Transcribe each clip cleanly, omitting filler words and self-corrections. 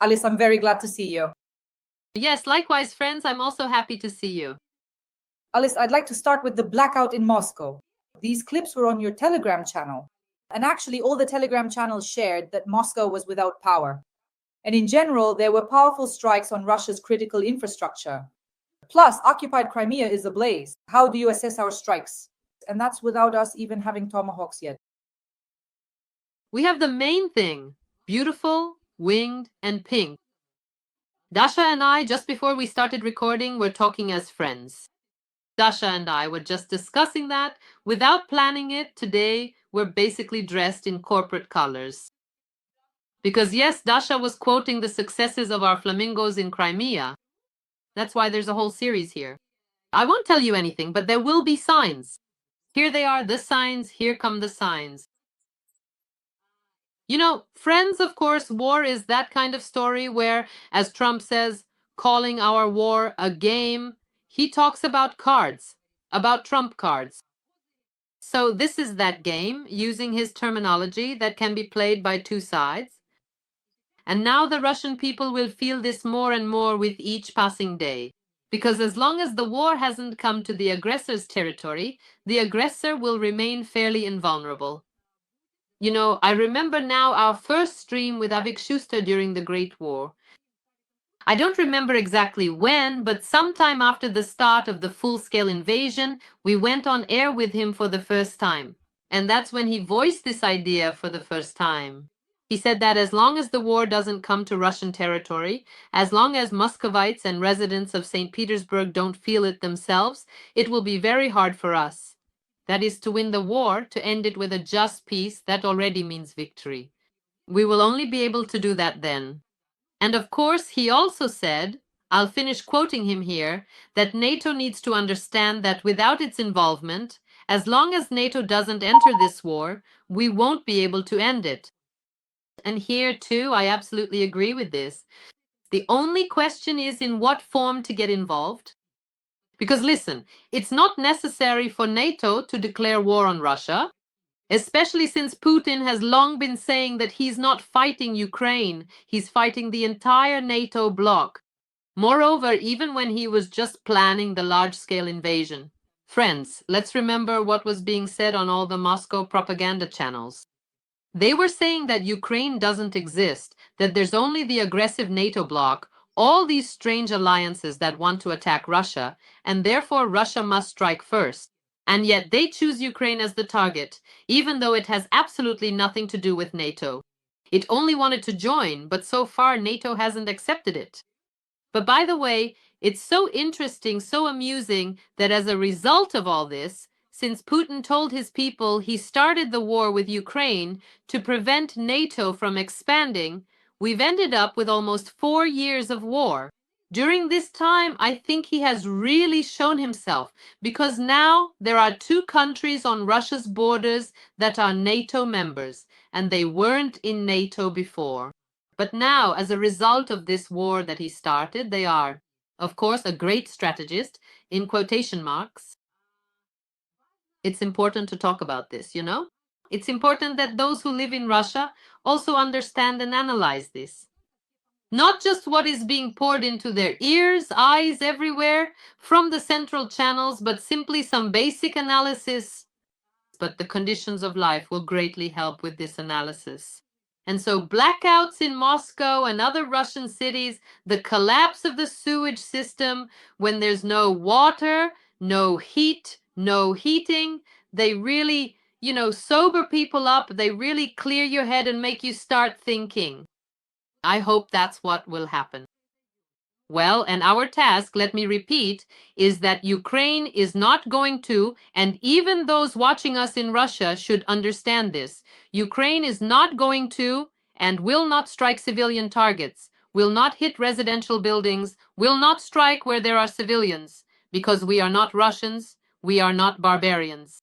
Alice, I'm very glad to see you. Yes, likewise, friends. I'm also happy to see you. Alice, I'd like to start with the blackout in Moscow. These clips were on your Telegram channel. And actually, all the Telegram channels shared that Moscow was without power. And in general, there were powerful strikes on Russia's critical infrastructure. Plus, occupied Crimea is ablaze. How do you assess our strikes? And that's without us even having tomahawks yet. We have the main thing: beautiful, winged, and pink. Dasha and I, just before we started recording, were talking as friends. Dasha and I were just discussing that. Without planning it, today we're basically dressed in corporate colors. Because yes, Dasha was quoting the successes of our flamingos in Crimea. That's why there's a whole series here. I won't tell you anything, but there will be signs. Here they are, the signs, here come the signs. You know, friends, of course, war is that kind of story where, as Trump says, calling our war a game, he talks about cards, about Trump cards. So this is that game, using his terminology, that can be played by two sides. And now the Russian people will feel this more and more with each passing day. Because as long as the war hasn't come to the aggressor's territory, the aggressor will remain fairly invulnerable. You know, I remember now our first stream with Avik Schuster during the Great War. I don't remember exactly when, but sometime after the start of the full-scale invasion, we went on air with him for the first time. And that's when he voiced this idea for the first time. He said that as long as the war doesn't come to Russian territory, as long as Muscovites and residents of St. Petersburg don't feel it themselves, it will be very hard for us. That is, to win the war, to end it with a just peace, that already means victory. We will only be able to do that then. And of course, he also said, I'll finish quoting him here, that NATO needs to understand that without its involvement, as long as NATO doesn't enter this war, we won't be able to end it. And here too, I absolutely agree with this. The only question is in what form to get involved. Because listen, it's not necessary for NATO to declare war on Russia, especially since Putin has long been saying that he's not fighting Ukraine, he's fighting the entire NATO bloc. Moreover, even when he was just planning the large-scale invasion. Friends, let's remember what was being said on all the Moscow propaganda channels. They were saying that Ukraine doesn't exist, that there's only the aggressive NATO bloc, all these strange alliances that want to attack Russia, and therefore Russia must strike first. And yet they choose Ukraine as the target, even though it has absolutely nothing to do with NATO. It only wanted to join, but so far NATO hasn't accepted it. But by the way, it's so interesting, so amusing that as a result of all this, since Putin told his people he started the war with Ukraine to prevent NATO from expanding, we've ended up with almost 4 years of war. During this time, I think he has really shown himself, because now there are two countries on Russia's borders that are NATO members, and they weren't in NATO before. But now, as a result of this war that he started, they are, of course, a great strategist, in quotation marks. It's important to talk about this, you know? It's important that those who live in Russia also understand and analyze this. Not just what is being poured into their ears, eyes, everywhere, from the central channels, but simply some basic analysis. But the conditions of life will greatly help with this analysis. And so blackouts in Moscow and other Russian cities, the collapse of the sewage system, when there's no water, no heat, no heating, they really, sober people up. They really clear your head and make you start thinking. I hope that's what will happen. Well, and our task, let me repeat, is that Ukraine is not going to, and even those watching us in Russia should understand this, Ukraine is not going to and will not strike civilian targets, will not hit residential buildings, will not strike where there are civilians, because we are not Russians, we are not barbarians.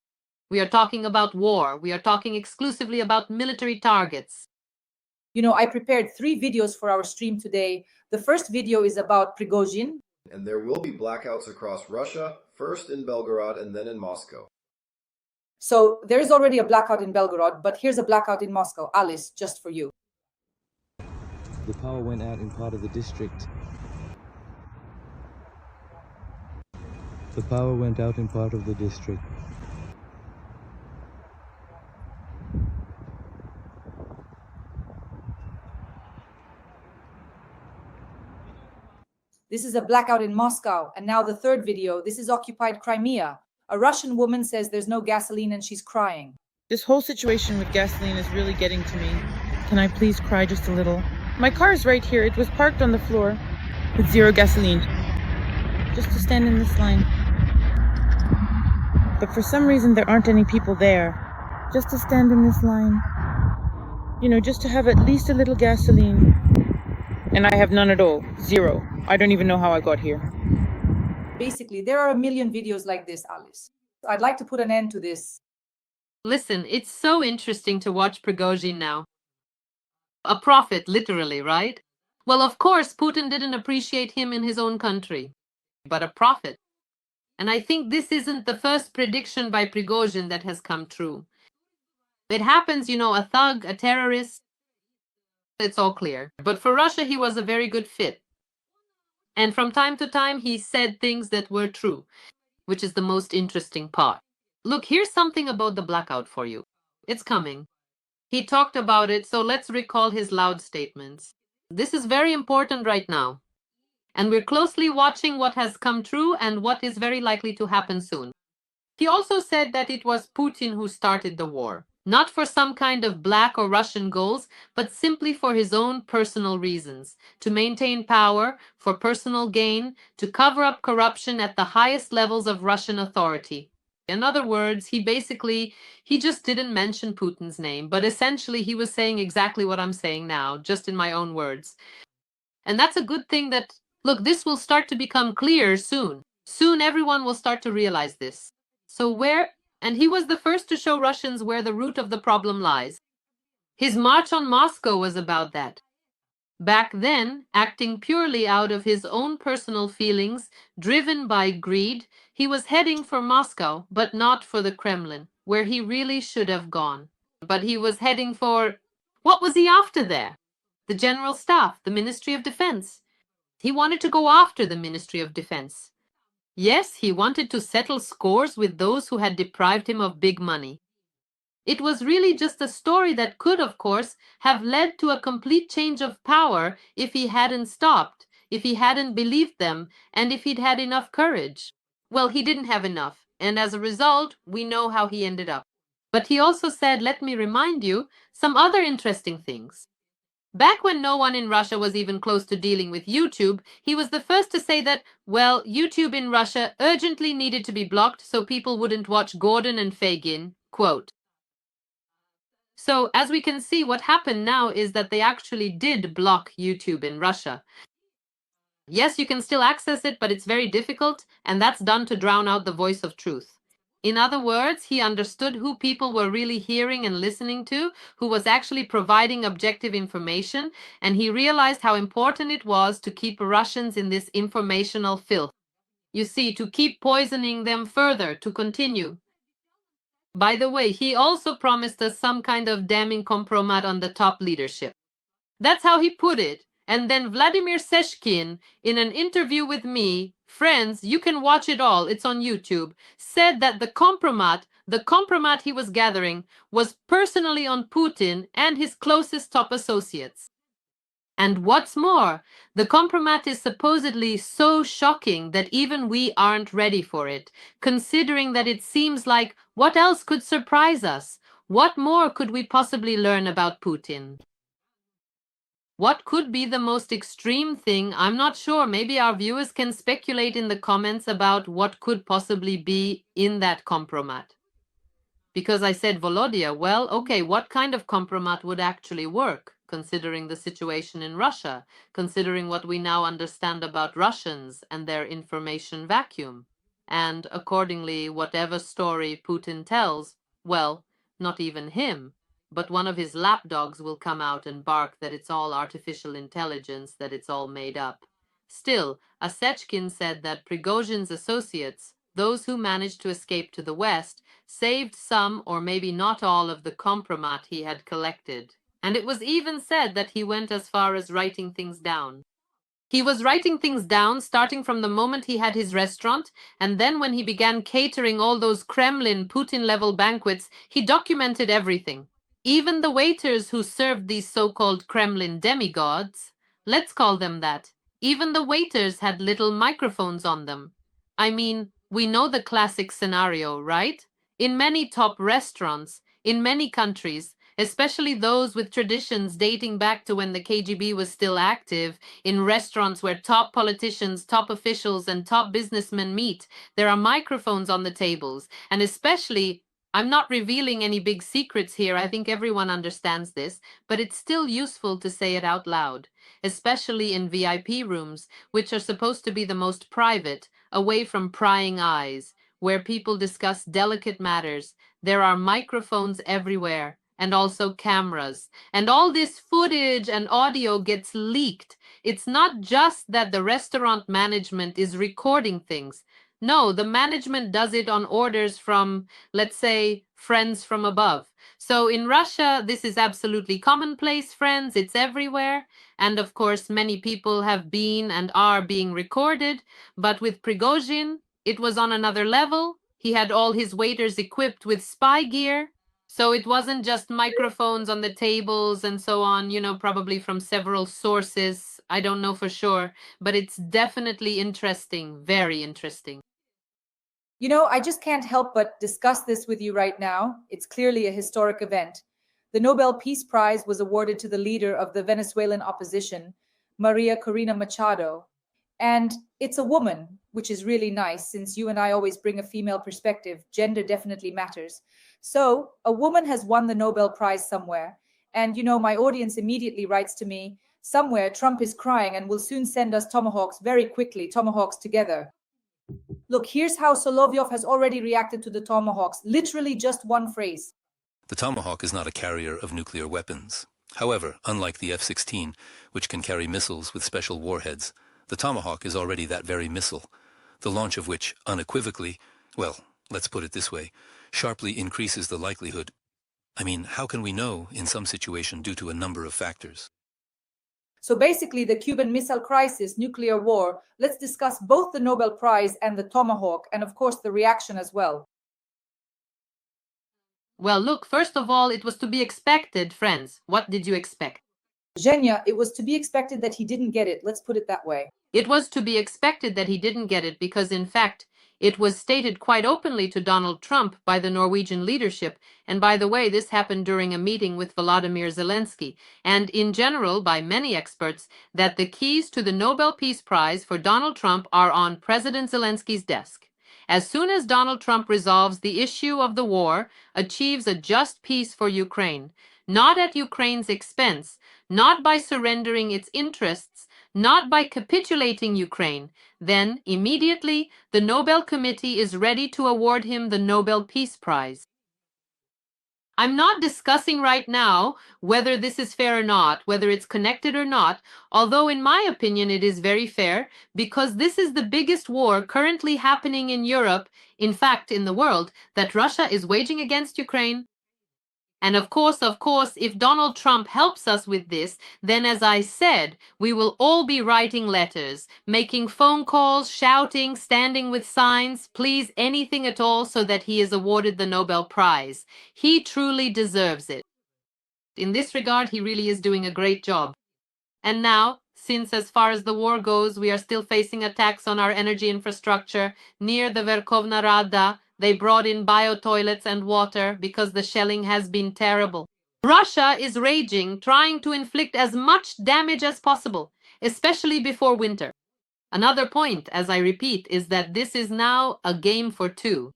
We are talking about war. We are talking exclusively about military targets. You know, I prepared 3 videos for our stream today. The first video is about Prigozhin. And there will be blackouts across Russia, first in Belgorod and then in Moscow. So there is already a blackout in Belgorod, but here's a blackout in Moscow. Alice, just for you. The power went out in part of the district. The power went out in part of the district. This is a blackout in Moscow. And now the third video. This is occupied Crimea. A Russian woman says there's no gasoline and she's crying. This whole situation with gasoline is really getting to me. Can I please cry just a little? My car is right here. It was parked on the floor with zero gasoline. Just to stand in this line. But for some reason there aren't any people there. Just to stand in this line. You know, just to have at least a little gasoline. And I have none at all. Zero. I don't even know how I got here. Basically, there are a million videos like this, Alice. I'd like to put an end to this. Listen, it's so interesting to watch Prigozhin now. A prophet, literally, right? Well, of course, Putin didn't appreciate him in his own country, but a prophet. And I think this isn't the first prediction by Prigozhin that has come true. It happens, a thug, a terrorist, it's all clear. But for Russia, he was a very good fit. And from time to time, he said things that were true, which is the most interesting part. Look, here's something about the blackout for you. It's coming. He talked about it, so let's recall his loud statements. This is very important right now. And we're closely watching what has come true and what is very likely to happen soon. He also said that it was Putin who started the war, not for some kind of black or Russian goals, but simply for his own personal reasons, to maintain power, for personal gain, to cover up corruption at the highest levels of Russian authority. In other words, he just didn't mention Putin's name, but essentially he was saying exactly what I'm saying now, just in my own words. And that's a good thing that, look, this will start to become clear soon. Soon everyone will start to realize this. And he was the first to show Russians where the root of the problem lies. His march on Moscow was about that. Back then, acting purely out of his own personal feelings, driven by greed, he was heading for Moscow, but not for the Kremlin, where he really should have gone. But he was heading for... What was he after there? The General Staff, the Ministry of Defense. He wanted to go after the Ministry of Defense. Yes, he wanted to settle scores with those who had deprived him of big money. It was really just a story that could, of course, have led to a complete change of power if he hadn't stopped, if he hadn't believed them, and if he'd had enough courage. Well, he didn't have enough, and as a result, we know how he ended up. But he also said, let me remind you, some other interesting things. Back when no one in Russia was even close to dealing with YouTube, he was the first to say that, well, YouTube in Russia urgently needed to be blocked so people wouldn't watch Gordon and Fagin, quote. So, as we can see, what happened now is that they actually did block YouTube in Russia. Yes, you can still access it, but it's very difficult, and that's done to drown out the voice of truth. In other words, he understood who people were really hearing and listening to, who was actually providing objective information, and he realized how important it was to keep Russians in this informational filth. You see, to keep poisoning them further, to continue. By the way, he also promised us some kind of damning compromat on the top leadership. That's how he put it. And then Vladimir Seshkin, in an interview with me, friends, you can watch it all, it's on YouTube, said that the compromat he was gathering, was personally on Putin and his closest top associates. And what's more, the compromat is supposedly so shocking that even we aren't ready for it, considering that it seems like what else could surprise us? What more could we possibly learn about Putin? What could be the most extreme thing? I'm not sure. Maybe our viewers can speculate in the comments about what could possibly be in that compromat. Because I said Volodya, well, okay, what kind of compromat would actually work, considering the situation in Russia, considering what we now understand about Russians and their information vacuum? And accordingly, whatever story Putin tells, well, not even him, but one of his lapdogs will come out and bark that it's all artificial intelligence, that it's all made up. Still, Asechkin said that Prigozhin's associates, those who managed to escape to the West, saved some or maybe not all of the compromat he had collected. And it was even said that he went as far as writing things down. He was writing things down starting from the moment he had his restaurant, and then when he began catering all those Kremlin, Putin-level banquets, he documented everything. Even the waiters who served these so-called Kremlin demigods, let's call them that, even the waiters had little microphones on them. I mean, we know the classic scenario, right? In many top restaurants, in many countries, especially those with traditions dating back to when the KGB was still active, in restaurants where top politicians, top officials, and top businessmen meet, there are microphones on the tables. And especially, I'm not revealing any big secrets here, I think everyone understands this, but it's still useful to say it out loud, especially in VIP rooms, which are supposed to be the most private, away from prying eyes, where people discuss delicate matters. There are microphones everywhere, and also cameras. And all this footage and audio gets leaked. It's not just that the restaurant management is recording things. No, the management does it on orders from, let's say, friends from above. So in Russia, this is absolutely commonplace, friends. It's everywhere. And of course, many people have been and are being recorded. But with Prigozhin, it was on another level. He had all his waiters equipped with spy gear. So it wasn't just microphones on the tables and so on, probably from several sources. I don't know for sure, but it's definitely interesting, very interesting. I just can't help but discuss this with you right now. It's clearly a historic event. The Nobel Peace Prize was awarded to the leader of the Venezuelan opposition, Maria Corina Machado. And it's a woman, which is really nice since you and I always bring a female perspective. Gender definitely matters. So a woman has won the Nobel Prize somewhere. And, my audience immediately writes to me, somewhere Trump is crying and will soon send us tomahawks very quickly, tomahawks together. Look, here's how Solovyov has already reacted to the tomahawks. Literally just one phrase. The Tomahawk is not a carrier of nuclear weapons. However, unlike the F-16, which can carry missiles with special warheads, the Tomahawk is already that very missile, the launch of which unequivocally, well, let's put it this way, sharply increases the likelihood. I mean, how can we know in some situation due to a number of factors? So basically, the Cuban Missile Crisis, nuclear war, let's discuss both the Nobel Prize and the Tomahawk, and of course the reaction as well. Well, look, first of all, it was to be expected, friends. What did you expect? Zhenya, it was to be expected that he didn't get it. Let's put it that way. It was to be expected that he didn't get it because, in fact, it was stated quite openly to Donald Trump by the Norwegian leadership, and by the way, this happened during a meeting with Volodymyr Zelensky, and in general by many experts, that the keys to the Nobel Peace Prize for Donald Trump are on President Zelensky's desk. As soon as Donald Trump resolves the issue of the war, achieves a just peace for Ukraine, not at Ukraine's expense, not by surrendering its interests, not by capitulating Ukraine, then immediately the Nobel Committee is ready to award him the Nobel Peace Prize. I'm not discussing right now whether this is fair or not, whether it's connected or not, although in my opinion it is very fair, because this is the biggest war currently happening in Europe, in fact in the world, that Russia is waging against Ukraine. And of course, if Donald Trump helps us with this, then as I said, we will all be writing letters, making phone calls, shouting, standing with signs, please anything at all so that he is awarded the Nobel Prize. He truly deserves it. In this regard, he really is doing a great job. And now, since as far as the war goes, we are still facing attacks on our energy infrastructure near the Verkhovna Rada, they brought in bio-toilets and water because the shelling has been terrible. Russia is raging, trying to inflict as much damage as possible, especially before winter. Another point, as I repeat, is that this is now a game for two.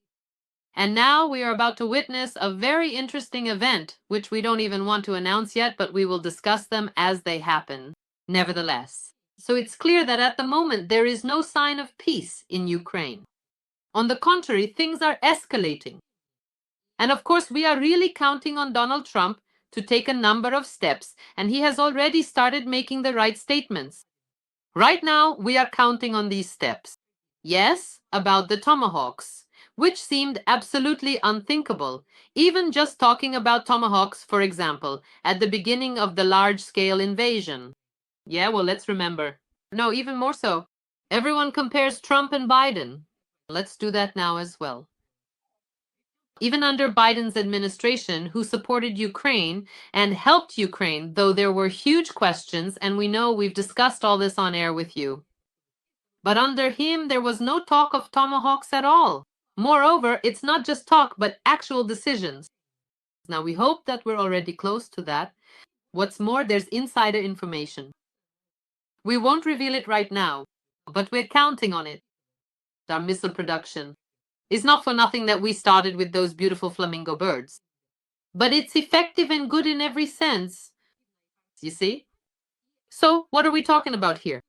And now we are about to witness a very interesting event, which we don't even want to announce yet, but we will discuss them as they happen, nevertheless. So it's clear that at the moment there is no sign of peace in Ukraine. On the contrary, things are escalating. And of course, we are really counting on Donald Trump to take a number of steps, and he has already started making the right statements. Right now, we are counting on these steps. Yes, about the tomahawks. which seemed absolutely unthinkable, even just talking about tomahawks, for example, at the beginning of the large-scale invasion. Yeah, well, let's remember. No, even more so. Everyone compares Trump and Biden. Let's do that now as well. Even under Biden's administration, who supported Ukraine and helped Ukraine, though there were huge questions, and we know we've discussed all this on air with you. But under him, there was no talk of tomahawks at all. Moreover, it's not just talk, but actual decisions. Now, we hope that we're already close to that. What's more, there's insider information. We won't reveal it right now, but we're counting on it. Our missile production. It's not for nothing that we started with those beautiful flamingo birds. But it's effective and good in every sense. You see? So, what are we talking about here?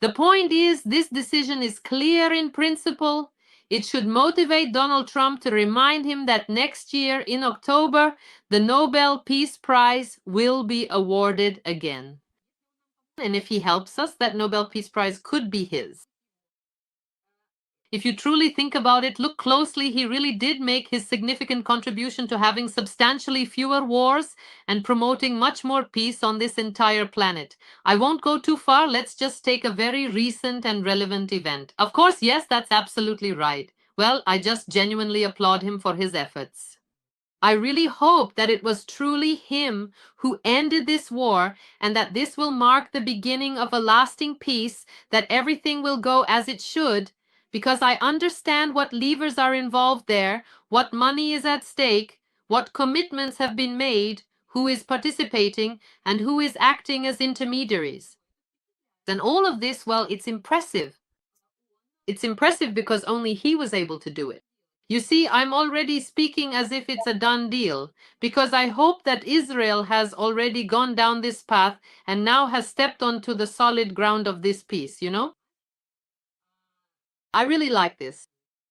The point is, this decision is clear in principle. It should motivate Donald Trump to remind him that next year, in October, the Nobel Peace Prize will be awarded again. And if he helps us, that Nobel Peace Prize could be his. If you truly think about it, look closely, he really did make his significant contribution to having substantially fewer wars and promoting much more peace on this entire planet. I won't go too far, let's just take a very recent and relevant event. Of course, yes, that's absolutely right. Well, I just genuinely applaud him for his efforts. I really hope that it was truly him who ended this war and that this will mark the beginning of a lasting peace, that everything will go as it should, because I understand what levers are involved there, what money is at stake, what commitments have been made, who is participating, and who is acting as intermediaries. And all of this, well, it's impressive. It's impressive because only he was able to do it. You see, I'm already speaking as if it's a done deal, because I hope that Israel has already gone down this path and now has stepped onto the solid ground of this peace, you know? I really like this.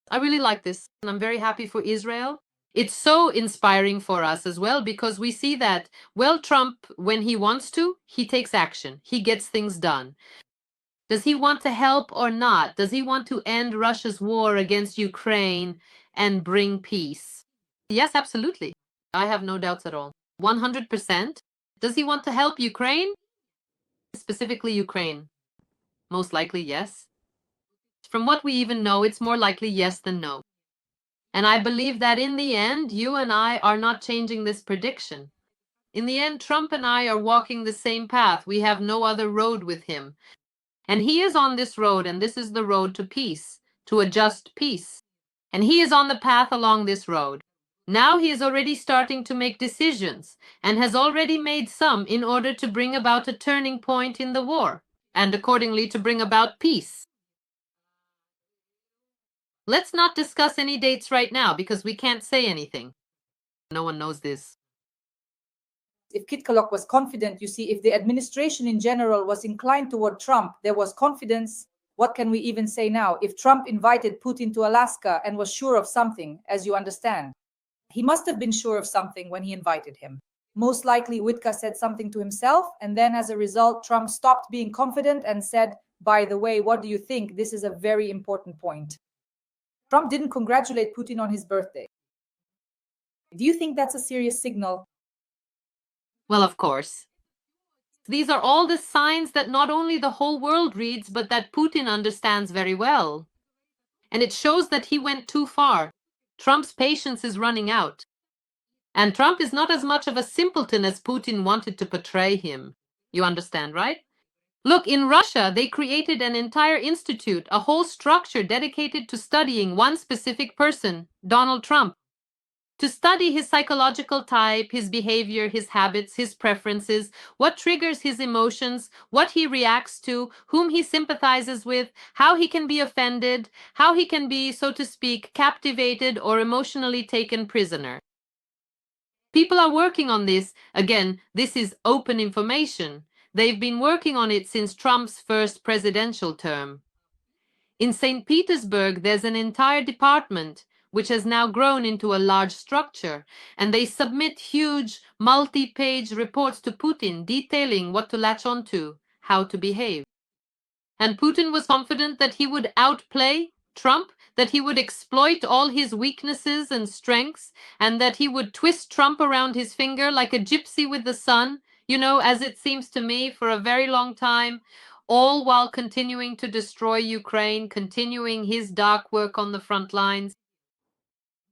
I really like this, and I'm very happy for Israel. It's so inspiring for us as well, because we see that, well, Trump, when he wants to, he takes action. He gets things done. Does he want to help or not? Does he want to end Russia's war against Ukraine and bring peace? Yes, absolutely. I have no doubts at all. 100%. Does he want to help Ukraine? Specifically Ukraine. Most likely, yes. From what we even know, it's more likely yes than no. And I believe that in the end, you and I are not changing this prediction. In the end, Trump and I are walking the same path. We have no other road with him. And he is on this road, and this is the road to peace, to a just peace. And he is on the path along this road. Now he is already starting to make decisions, and has already made some in order to bring about a turning point in the war, and accordingly to bring about peace. Let's not discuss any dates right now, because we can't say anything. No one knows this. If Kitkaloch was confident, you see, if the administration in general was inclined toward Trump, there was confidence. What can we even say now? If Trump invited Putin to Alaska and was sure of something, as you understand, he must have been sure of something when he invited him. Most likely, Witka said something to himself, and then as a result, Trump stopped being confident and said, by the way, what do you think? This is a very important point. Trump didn't congratulate Putin on his birthday. Do you think that's a serious signal? Well, of course. These are all the signs that not only the whole world reads, but that Putin understands very well. And it shows that he went too far. Trump's patience is running out. And Trump is not as much of a simpleton as Putin wanted to portray him. You understand, right? Look, in Russia, they created an entire institute, a whole structure dedicated to studying one specific person, Donald Trump. To study his psychological type, his behavior, his habits, his preferences, what triggers his emotions, what he reacts to, whom he sympathizes with, how he can be offended, how he can be, so to speak, captivated or emotionally taken prisoner. People are working on this. Again, this is open information. They've been working on it since Trump's first presidential term. In St. Petersburg, there's an entire department which has now grown into a large structure, and they submit huge multi-page reports to Putin detailing what to latch onto, how to behave. And Putin was confident that he would outplay Trump, that he would exploit all his weaknesses and strengths, and that he would twist Trump around his finger like a gypsy with the sun, as it seems to me, for a very long time, all while continuing to destroy Ukraine, continuing his dark work on the front lines.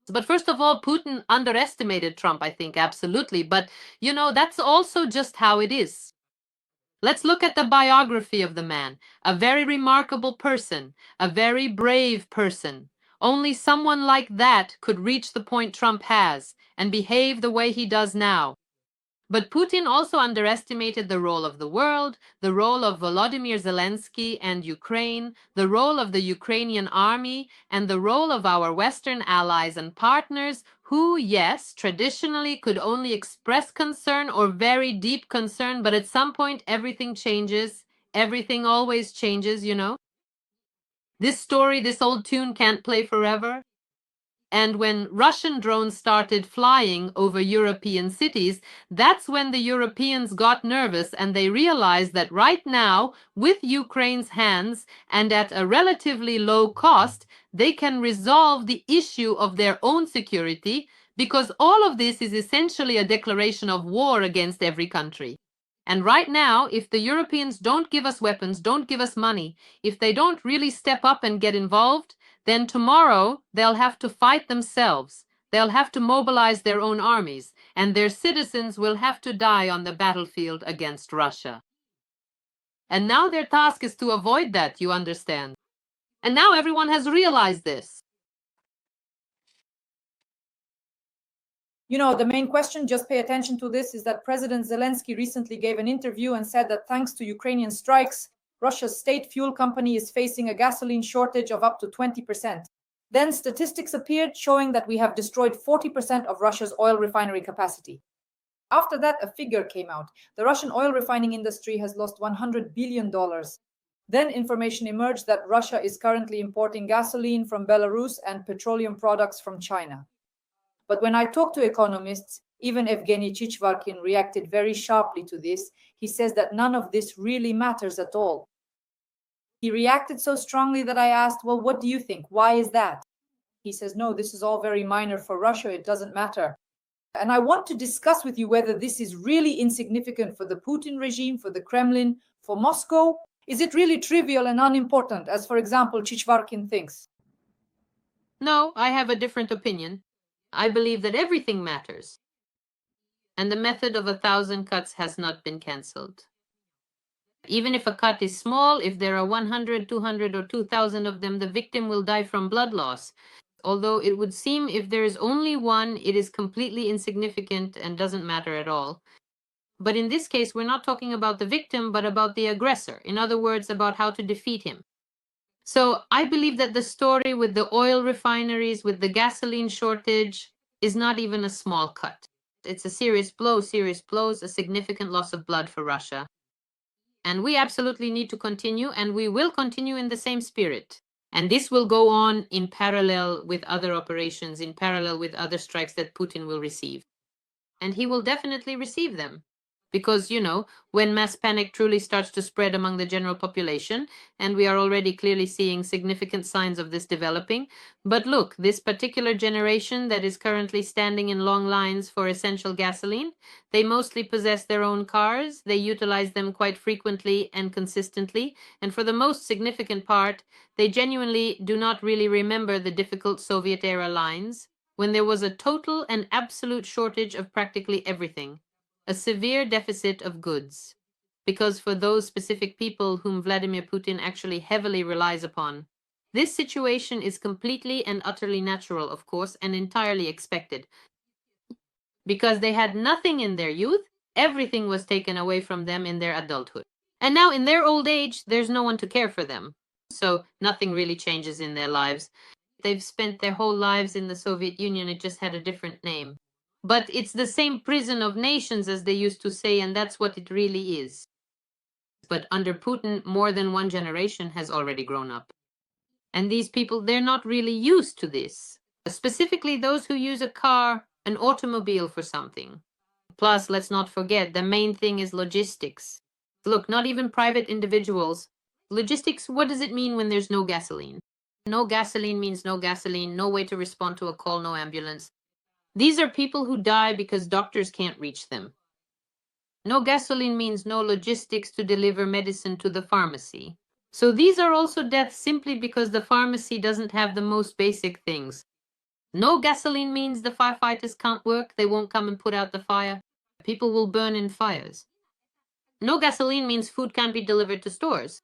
But first of all, Putin underestimated Trump, I think, absolutely. But, that's also just how it is. Let's look at the biography of the man. A very remarkable person, a very brave person. Only someone like that could reach the point Trump has and behave the way he does now. But Putin also underestimated the role of the world, the role of Volodymyr Zelensky and Ukraine, the role of the Ukrainian army, and the role of our Western allies and partners who, yes, traditionally could only express concern or very deep concern, but at some point everything changes. Everything always changes, This story, this old tune can't play forever. And when Russian drones started flying over European cities, that's when the Europeans got nervous and they realized that right now, with Ukraine's hands and at a relatively low cost, they can resolve the issue of their own security, because all of this is essentially a declaration of war against every country. And right now, if the Europeans don't give us weapons, don't give us money, if they don't really step up and get involved, then tomorrow they'll have to fight themselves. They'll have to mobilize their own armies, and their citizens will have to die on the battlefield against Russia. And now their task is to avoid that, you understand. And now everyone has realized this. The main question, just pay attention to this, is that President Zelensky recently gave an interview and said that thanks to Ukrainian strikes, Russia's state fuel company is facing a gasoline shortage of up to 20%. Then statistics appeared showing that we have destroyed 40% of Russia's oil refinery capacity. After that, a figure came out. The Russian oil refining industry has lost $100 billion. Then information emerged that Russia is currently importing gasoline from Belarus and petroleum products from China. But when I talk to economists, even Evgeny Chichvarkin reacted very sharply to this. He says that none of this really matters at all. He reacted so strongly that I asked, well, what do you think? Why is that? He says, no, this is all very minor for Russia. It doesn't matter. And I want to discuss with you whether this is really insignificant for the Putin regime, for the Kremlin, for Moscow. Is it really trivial and unimportant, as, for example, Chichvarkin thinks? No, I have a different opinion. I believe that everything matters. And the method of 1,000 cuts has not been cancelled. Even if a cut is small, if there are 100, 200, or 2,000 of them, the victim will die from blood loss. Although it would seem if there is only one, it is completely insignificant and doesn't matter at all. But in this case, we're not talking about the victim, but about the aggressor. In other words, about how to defeat him. So I believe that the story with the oil refineries, with the gasoline shortage, is not even a small cut. It's a serious blows, a significant loss of blood for Russia. And we absolutely need to continue, and we will continue in the same spirit. And this will go on in parallel with other operations, in parallel with other strikes that Putin will receive. And he will definitely receive them. Because, when mass panic truly starts to spread among the general population, and we are already clearly seeing significant signs of this developing. But look, this particular generation that is currently standing in long lines for essential gasoline, they mostly possess their own cars, they utilize them quite frequently and consistently, and for the most significant part, they genuinely do not really remember the difficult Soviet-era lines, when there was a total and absolute shortage of practically everything. A severe deficit of goods, because for those specific people whom Vladimir Putin actually heavily relies upon, this situation is completely and utterly natural, of course, and entirely expected. Because they had nothing in their youth, everything was taken away from them in their adulthood. And now in their old age, there's no one to care for them. So nothing really changes in their lives. They've spent their whole lives in the Soviet Union, it just had a different name. But it's the same prison of nations, as they used to say, and that's what it really is. But under Putin, more than one generation has already grown up. And these people, they're not really used to this. Specifically those who use a car, an automobile for something. Plus, let's not forget, the main thing is logistics. Look, not even private individuals. Logistics, what does it mean when there's no gasoline? No gasoline means no gasoline, no way to respond to a call, no ambulance. These are people who die because doctors can't reach them. No gasoline means no logistics to deliver medicine to the pharmacy. So these are also deaths simply because the pharmacy doesn't have the most basic things. No gasoline means the firefighters can't work, they won't come and put out the fire. People will burn in fires. No gasoline means food can't be delivered to stores.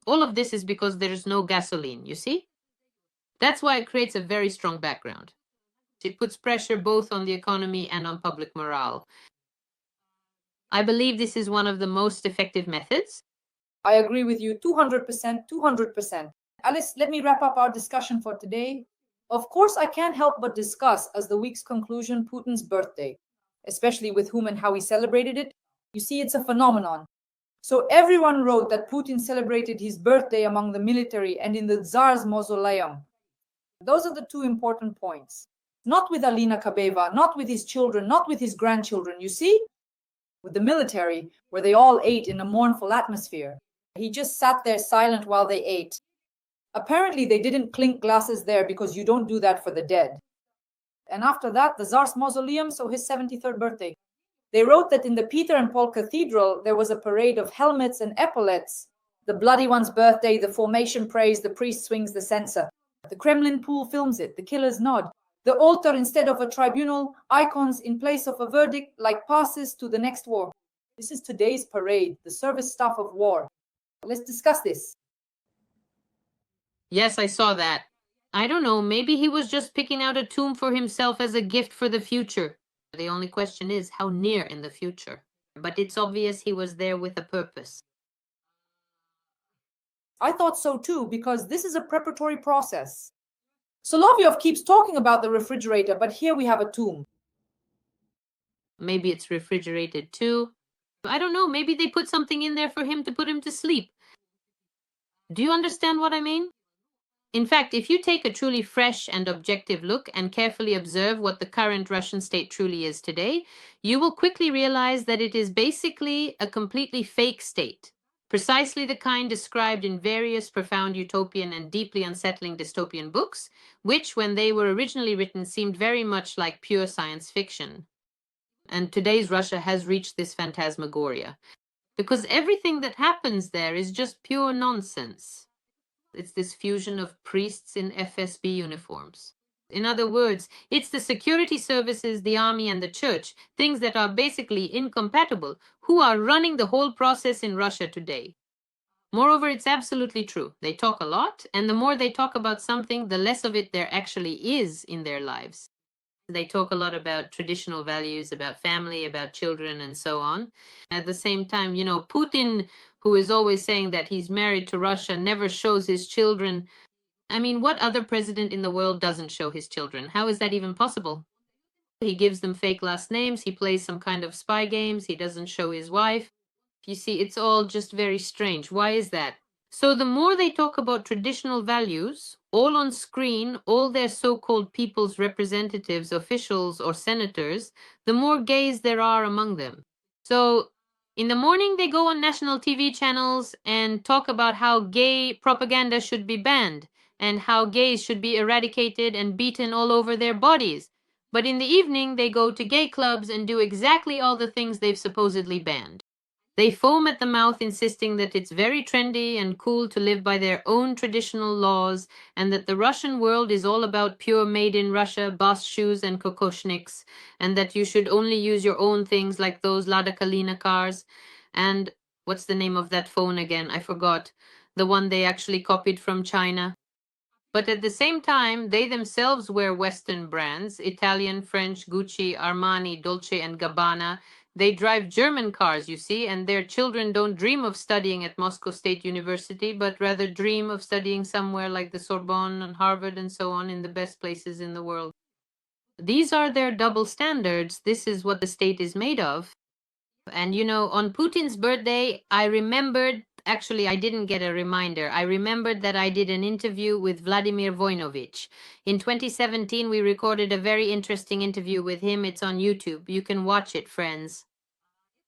All of this is because there is no gasoline, you see? That's why it creates a very strong background. It puts pressure both on the economy and on public morale. I believe this is one of the most effective methods. I agree with you 200%, 200%. Alice, let me wrap up our discussion for today. Of course, I can't help but discuss, as the week's conclusion, Putin's birthday, especially with whom and how he celebrated it. You see, it's a phenomenon. So everyone wrote that Putin celebrated his birthday among the military and in the Tsar's mausoleum. Those are the two important points. Not with Alina Kabeva, not with his children, not with his grandchildren, you see? With the military, where they all ate in a mournful atmosphere. He just sat there silent while they ate. Apparently, they didn't clink glasses there because you don't do that for the dead. And after that, the Tsar's mausoleum, so his 73rd birthday. They wrote that in the Peter and Paul Cathedral, there was a parade of helmets and epaulets. The bloody one's birthday, the formation prays, the priest swings the censer. The Kremlin pool films it, the killers nod. The altar instead of a tribunal, icons in place of a verdict like passes to the next war. This is today's parade, the service staff of war. Let's discuss this. Yes, I saw that. I don't know, maybe he was just picking out a tomb for himself as a gift for the future. The only question is, how near in the future? But it's obvious he was there with a purpose. I thought so too, because this is a preparatory process. Solovyov keeps talking about the refrigerator, but here we have a tomb. Maybe it's refrigerated too. I don't know, maybe they put something in there for him to put him to sleep. Do you understand what I mean? In fact, if you take a truly fresh and objective look and carefully observe what the current Russian state truly is today, you will quickly realize that it is basically a completely fake state. Precisely the kind described in various profound utopian and deeply unsettling dystopian books, which, when they were originally written, seemed very much like pure science fiction. And today's Russia has reached this phantasmagoria, because everything that happens there is just pure nonsense. It's this fusion of priests in FSB uniforms. In other words, it's the security services, the army, and the church, things that are basically incompatible, who are running the whole process in Russia today. Moreover, it's absolutely true. They talk a lot, and the more they talk about something, the less of it there actually is in their lives. They talk a lot about traditional values, about family, about children, and so on. At the same time, Putin, who is always saying that he's married to Russia, never shows his children. I mean, what other president in the world doesn't show his children? How is that even possible? He gives them fake last names, he plays some kind of spy games, he doesn't show his wife. You see, it's all just very strange. Why is that? So the more they talk about traditional values, all on screen, all their so-called people's representatives, officials, or senators, the more gays there are among them. So in the morning, they go on national TV channels and talk about how gay propaganda should be banned and how gays should be eradicated and beaten all over their bodies. But in the evening, they go to gay clubs and do exactly all the things they've supposedly banned. They foam at the mouth, insisting that it's very trendy and cool to live by their own traditional laws, and that the Russian world is all about pure made-in-Russia Boss shoes and kokoshniks, and that you should only use your own things like those Lada Kalina cars. And what's the name of that phone again? I forgot. The one they actually copied from China. But at the same time, they themselves wear Western brands, Italian, French, Gucci, Armani, Dolce & Gabbana. They drive German cars, you see, and their children don't dream of studying at Moscow State University, but rather dream of studying somewhere like the Sorbonne and Harvard and so on in the best places in the world. These are their double standards. This is what the state is made of. And on Putin's birthday, I remembered, actually, I didn't get a reminder. I remembered that I did an interview with Vladimir Voinovich. In 2017, we recorded a very interesting interview with him. It's on YouTube. You can watch it, friends.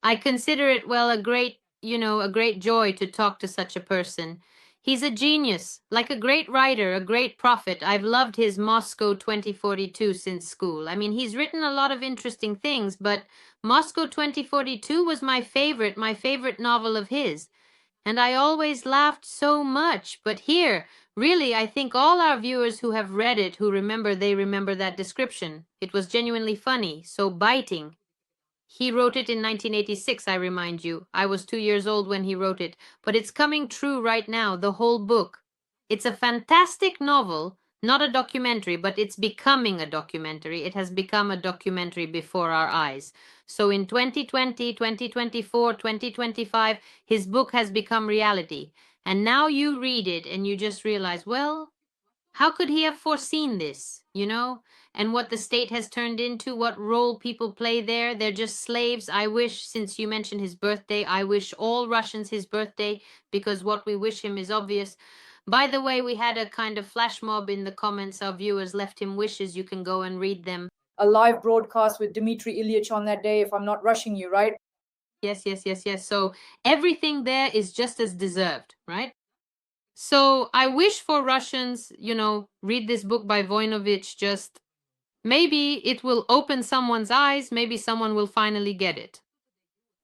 I consider it, well, a great joy to talk to such a person. He's a genius, like a great writer, a great prophet. I've loved his Moscow 2042 since school. I mean, he's written a lot of interesting things, but Moscow 2042 was my favorite novel of his. And I always laughed so much. But here, really, I think all our viewers who have read it, they remember that description. It was genuinely funny, so biting. He wrote it in 1986, I remind you. I was 2 years old when he wrote it, but it's coming true right now, the whole book. It's a fantastic novel, not a documentary, but it's becoming a documentary. It has become a documentary before our eyes. So in 2020, 2024, 2025, his book has become reality. And now you read it and you just realize, well, how could he have foreseen this, and what the state has turned into, what role people play there? They're just slaves. I wish, since you mentioned his birthday, I wish all Russians his birthday, because what we wish him is obvious. By the way, we had a kind of flash mob in the comments. Our viewers left him wishes. You can go and read them. A live broadcast with Dmitry Ilyich on that day, if I'm not rushing you, right? Yes. So everything there is just as deserved, right? So I wish for Russians, read this book by Voinovich. Just maybe it will open someone's eyes. Maybe someone will finally get it.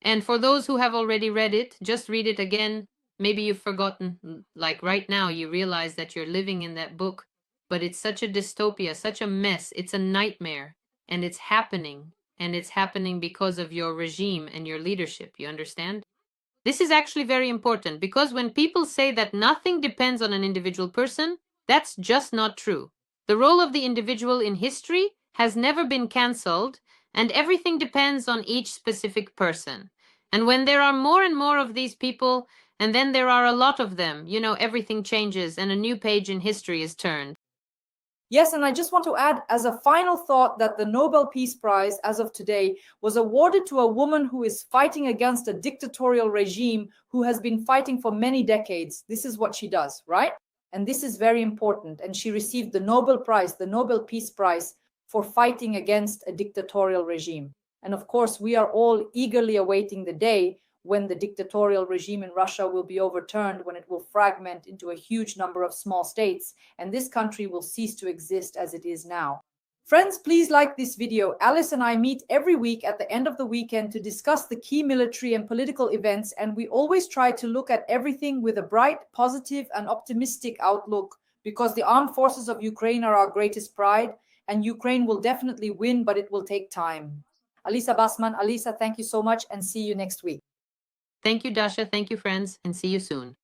And for those who have already read it, just read it again. Maybe you've forgotten, like right now, you realize that you're living in that book, but it's such a dystopia, such a mess. It's a nightmare, and it's happening. And it's happening because of your regime and your leadership. You understand? This is actually very important, because when people say that nothing depends on an individual person, that's just not true. The role of the individual in history has never been cancelled, and everything depends on each specific person. And when there are more and more of these people, and then there are a lot of them, everything changes and a new page in history is turned. Yes, and I just want to add as a final thought that the Nobel Peace Prize, as of today, was awarded to a woman who is fighting against a dictatorial regime who has been fighting for many decades. This is what she does, right? And this is very important. And she received the Nobel Prize, the Nobel Peace Prize, for fighting against a dictatorial regime. And of course, we are all eagerly awaiting the day when the dictatorial regime in Russia will be overturned, when it will fragment into a huge number of small states, and this country will cease to exist as it is now. Friends, please like this video. Alice and I meet every week at the end of the weekend to discuss the key military and political events, and we always try to look at everything with a bright, positive, and optimistic outlook, because the armed forces of Ukraine are our greatest pride, and Ukraine will definitely win, but it will take time. Alisa Basman, Alisa, thank you so much, and see you next week. Thank you, Dasha. Thank you, friends, and see you soon.